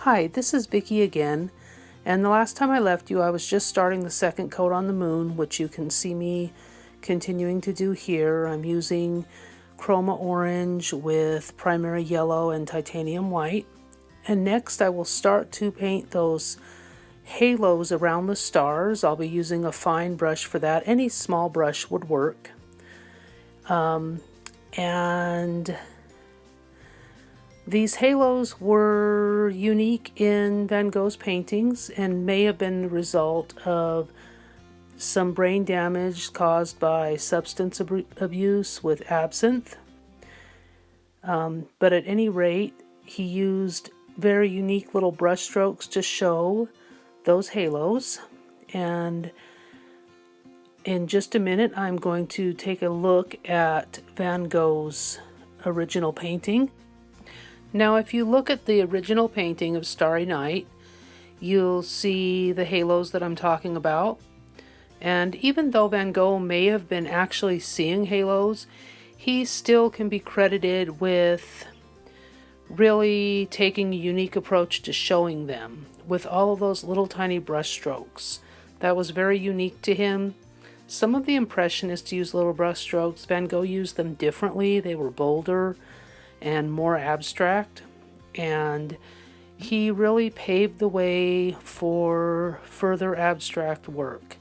Hi, this is Vicki again, and the last time I left you I was just starting the second coat on the moon, which you can see me continuing to do here. I'm using chroma orange with primary yellow and titanium white, and next I will start to paint those halos around the stars. I'll be using a fine brush for that. Any small brush would work. And these halos were unique in Van Gogh's paintings and may have been the result of some brain damage caused by substance abuse with absinthe. But at any rate, he used very unique little brush strokes to show those halos. And in just a minute, I'm going to take a look at Van Gogh's original painting. Now, if you look at the original painting of Starry Night, you'll see the halos that I'm talking about. And even though Van Gogh may have been actually seeing halos, he still can be credited with really taking a unique approach to showing them with all of those little tiny brush strokes. That was very unique to him. Some of the Impressionists used little brush strokes. Van Gogh used them differently. They were bolder and more abstract, and he really paved the way for further abstract work.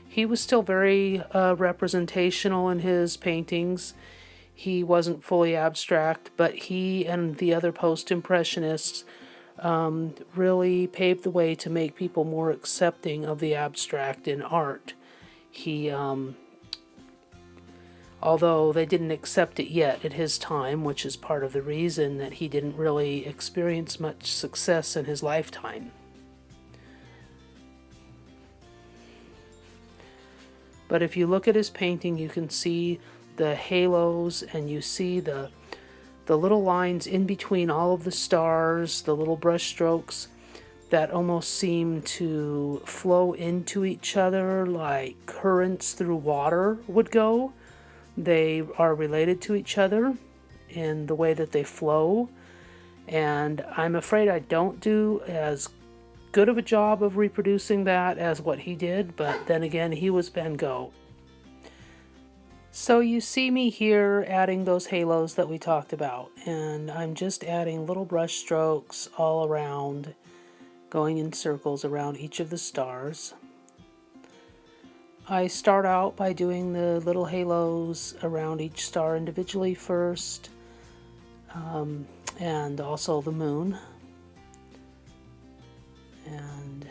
He was still very representational in his paintings. He wasn't fully abstract, but he and the other post-impressionists really paved the way to make people more accepting of the abstract in art. He although they didn't accept it yet at his time, which is part of the reason that he didn't really experience much success in his lifetime. But if you look at his painting, you can see the halos, and you see the little lines in between all of the stars, the little brush strokes that almost seem to flow into each other like currents through water would go. They are related to each other in the way that they flow, and I'm afraid I don't do as good of a job of reproducing that as what he did, but then again, he was Van Gogh. So you see me here adding those halos that we talked about, and I'm just adding little brush strokes all around, going in circles around each of the stars. I start out by doing the little halos around each star individually first, and also the moon. And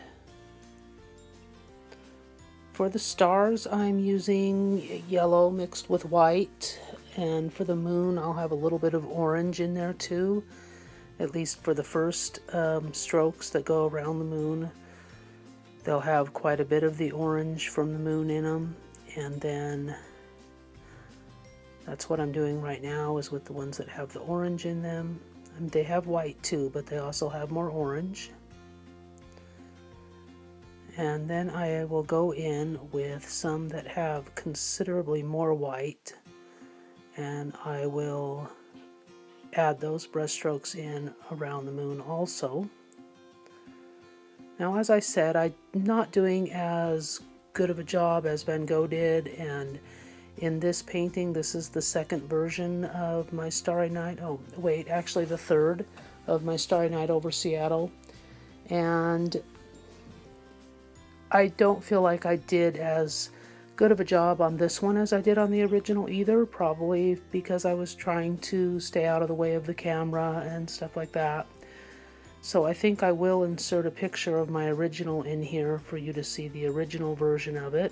for the stars, I'm using yellow mixed with white, and for the moon, I'll have a little bit of orange in there too, at least for the first strokes that go around the moon. They'll have quite a bit of the orange from the moon in them, and then that's what I'm doing right now is with the ones that have the orange in them. They have white too, but they also have more orange. And then I will go in with some that have considerably more white, and I will add those brush strokes in around the moon also. Now, as I said, I'm not doing as good of a job as Van Gogh did, and in this painting, this is the second version of my Starry Night, actually the third of my Starry Night Over Seattle, and I don't feel like I did as good of a job on this one as I did on the original either, probably because I was trying to stay out of the way of the camera and stuff like that. So I think I will insert a picture of my original in here for you to see the original version of it.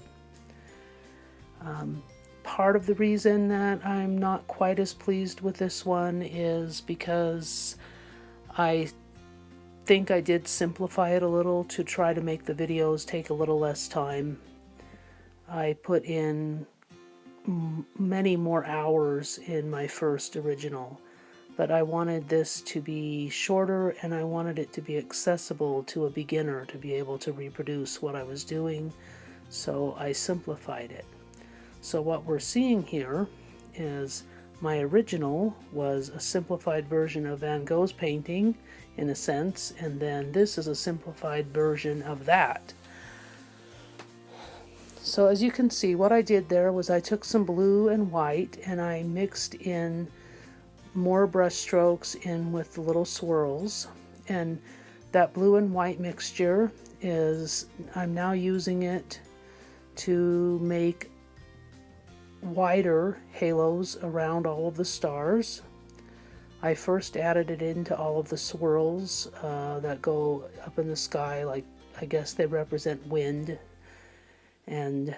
Part of the reason that I'm not quite as pleased with this one is because I think I did simplify it a little to try to make the videos take a little less time. I put in many more hours in my first original. But I wanted this to be shorter, and I wanted it to be accessible to a beginner to be able to reproduce what I was doing, so I simplified it. So what we're seeing here is My original was a simplified version of Van Gogh's painting, in a sense, and then this is a simplified version of that. So as you can see, what I did there was I took some blue and white and I mixed in more brush strokes in with the little swirls, and that blue and white mixture I'm now using it to make wider halos around all of the stars. I first added it into all of the swirls that go up in the sky, like I guess they represent wind. And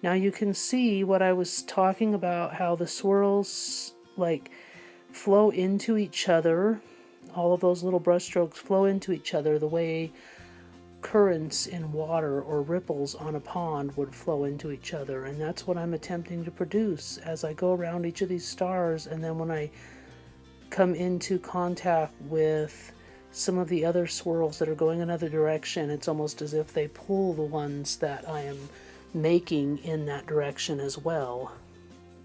now you can see what I was talking about, how the swirls like flow into each other. All of those little brush strokes flow into each other the way currents in water or ripples on a pond would flow into each other. And that's what I'm attempting to produce as I go around each of these stars. And then when I come into contact with some of the other swirls that are going another direction, it's almost as if they pull the ones that I am making in that direction as well,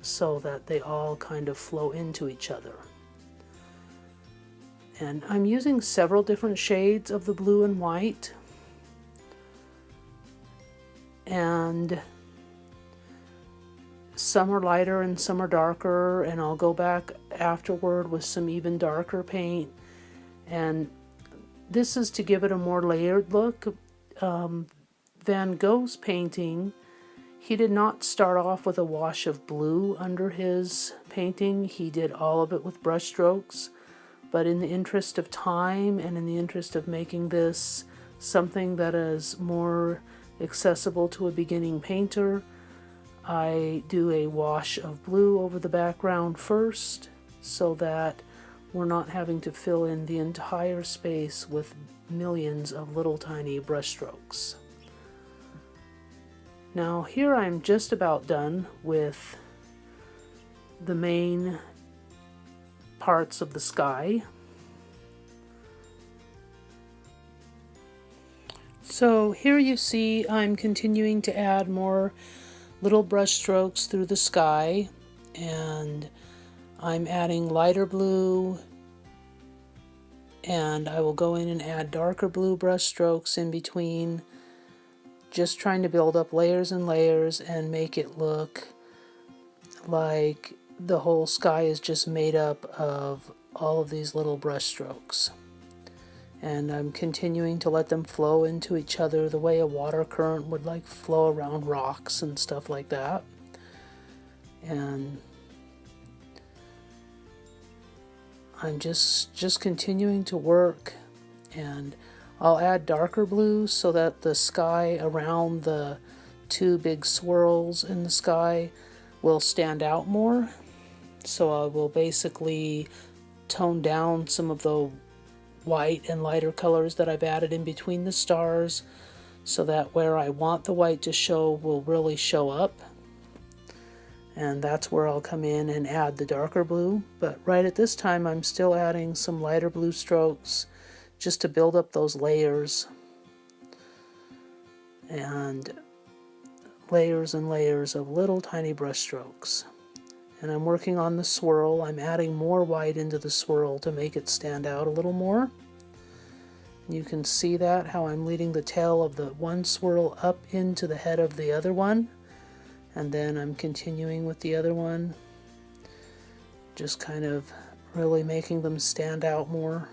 so that they all kind of flow into each other. And I'm using several different shades of the blue and white, and some are lighter and some are darker, and I'll go back afterward with some even darker paint. And this is to give it a more layered look. Van Gogh's painting, he did not start off with a wash of blue under his painting. He did all of it with brush strokes. But in the interest of time and in the interest of making this something that is more accessible to a beginning painter, I do a wash of blue over the background first, so that we're not having to fill in the entire space with millions of little tiny brush strokes. Now here I'm just about done with the main parts of the sky. So here you see I'm continuing to add more little brush strokes through the sky, and I'm adding lighter blue, and I will go in and add darker blue brush strokes in between, just trying to build up layers and layers and make it look like the whole sky is just made up of all of these little brush strokes. And I'm continuing to let them flow into each other the way a water current would like flow around rocks and stuff like that. And I'm just continuing to work, and I'll add darker blue so that the sky around the two big swirls in the sky will stand out more. So I will basically tone down some of the white and lighter colors that I've added in between the stars, so that where I want the white to show will really show up. And that's where I'll come in and add the darker blue. But right at this time I'm still adding some lighter blue strokes just to build up those layers, and layers of little tiny brush strokes. And I'm working on the swirl. I'm adding more white into the swirl to make it stand out a little more. You can see that, how I'm leading the tail of the one swirl up into the head of the other one, and then I'm continuing with the other one, just kind of really making them stand out more.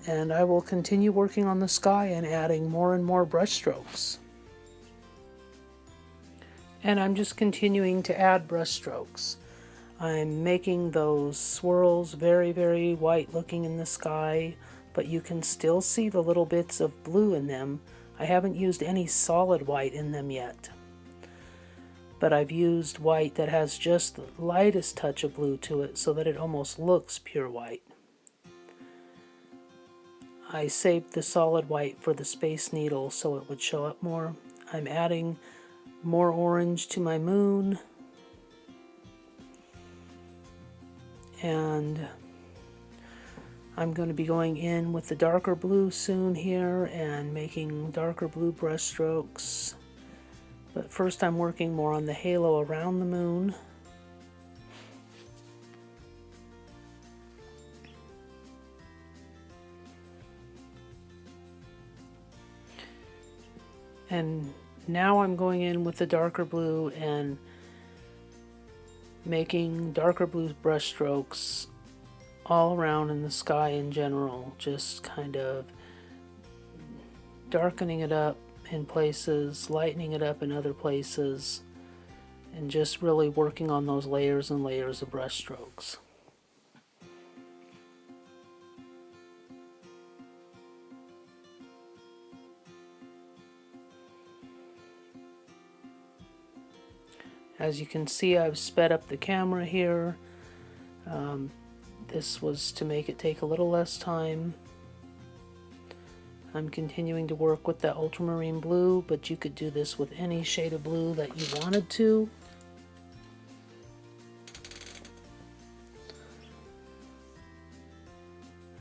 And I will continue working on the sky and adding more and more brush strokes. And I'm just continuing to add brush strokes. I'm making those swirls very, very white looking in the sky, but you can still see the little bits of blue in them. I haven't used any solid white in them yet, but I've used white that has just the lightest touch of blue to it so that it almost looks pure white. I saved the solid white for the Space Needle so it would show up more. I'm adding more orange to my moon, and I'm going to be going in with the darker blue soon here and making darker blue brush strokes. But first I'm working more on the halo around the moon. And now I'm going in with the darker blue and making darker blue brush strokes all around in the sky in general, just kind of darkening it up in places, lightening it up in other places, and just really working on those layers and layers of brush strokes. As you can see, I've sped up the camera here. This was to make it take a little less time. I'm continuing to work with that ultramarine blue, but you could do this with any shade of blue that you wanted to.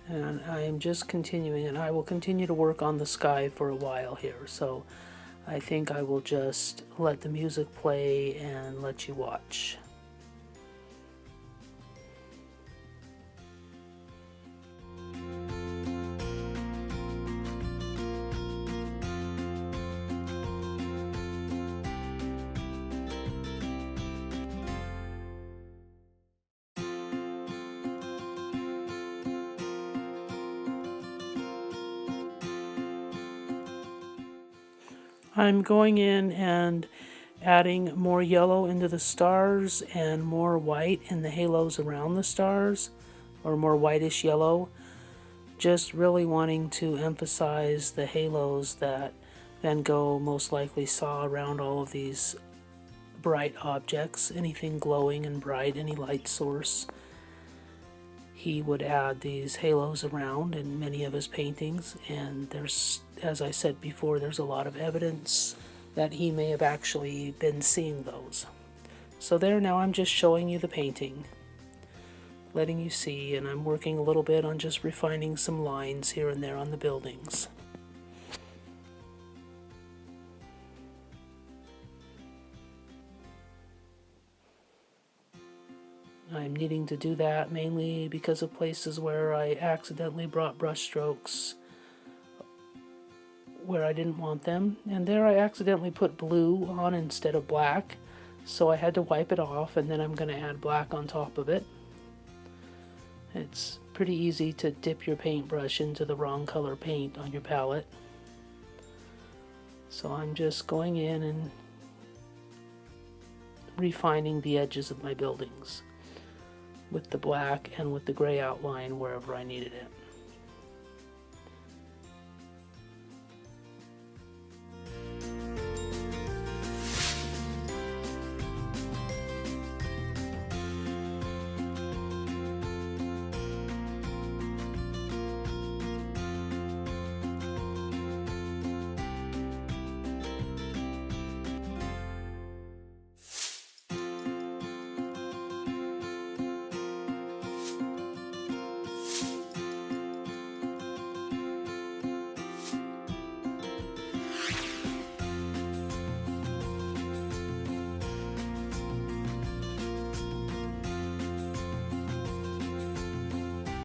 And I am just continuing, and I will continue to work on the sky for a while here. So I think I will just let the music play and let you watch. I'm going in and adding more yellow into the stars and more white in the halos around the stars, or more whitish yellow, just really wanting to emphasize the halos that Van Gogh most likely saw around all of these bright objects, anything glowing and bright, any light source. He would add these halos around in many of his paintings, and there's, as I said before, there's a lot of evidence that he may have actually been seeing those. So there, now I'm just showing you the painting, letting you see, and I'm working a little bit on just refining some lines here and there on the buildings. I'm needing to do that mainly because of places where I accidentally brought brush strokes where I didn't want them, and there I accidentally put blue on instead of black, so I had to wipe it off, and then I'm going to add black on top of it. It's pretty easy to dip your paintbrush into the wrong color paint on your palette. So I'm just going in and refining the edges of my buildings with the black and with the gray outline wherever I needed it.